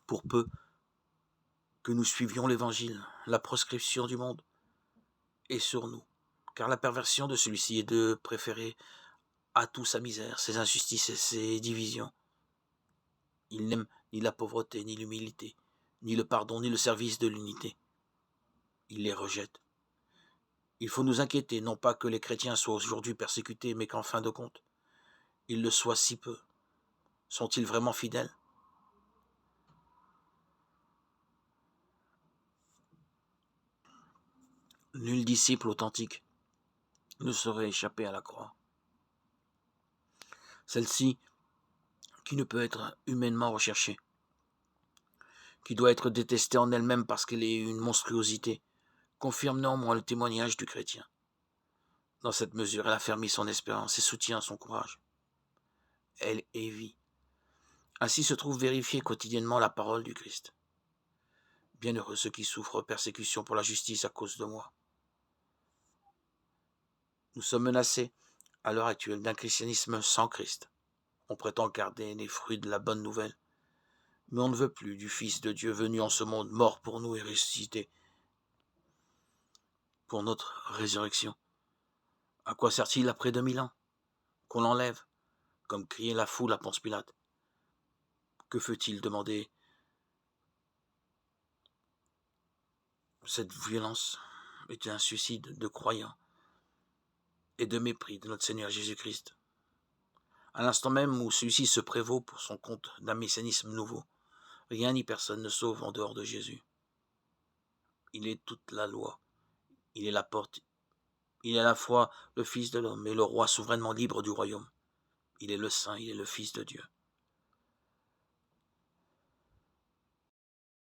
pour peu que nous suivions l'Évangile, la proscription du monde est sur nous, car la perversion de celui-ci est de préférer à tout sa misère, ses injustices et ses divisions. Il n'aime ni la pauvreté, ni l'humilité, ni le pardon, ni le service de l'unité. Il les rejette. Il faut nous inquiéter, non pas que les chrétiens soient aujourd'hui persécutés, mais qu'en fin de compte, ils le soient si peu. Sont-ils vraiment fidèles? Nul disciple authentique ne saurait échapper à la croix. Celle-ci, qui ne peut être humainement recherchée, qui doit être détestée en elle-même parce qu'elle est une monstruosité, confirme néanmoins le témoignage du chrétien. Dans cette mesure, elle affermit son espérance et soutient son courage. Elle est vie. Ainsi se trouve vérifiée quotidiennement la parole du Christ. Bienheureux ceux qui souffrent persécution pour la justice à cause de moi. Nous sommes menacés, à l'heure actuelle, d'un christianisme sans Christ. On prétend garder les fruits de la bonne nouvelle, mais on ne veut plus du Fils de Dieu venu en ce monde, mort pour nous et ressuscité pour notre résurrection. À quoi sert-il après 2000 ans? Qu'on l'enlève, comme criait la foule à Ponce Pilate. Que fait-il demander cette violence est un suicide de croyants et de mépris de notre Seigneur Jésus-Christ. À l'instant même où celui-ci se prévaut pour son compte d'un messianisme nouveau, rien ni personne ne sauve en dehors de Jésus. Il est toute la loi, il est la porte, il est à la fois le Fils de l'homme et le roi souverainement libre du royaume. Il est le Saint, il est le Fils de Dieu.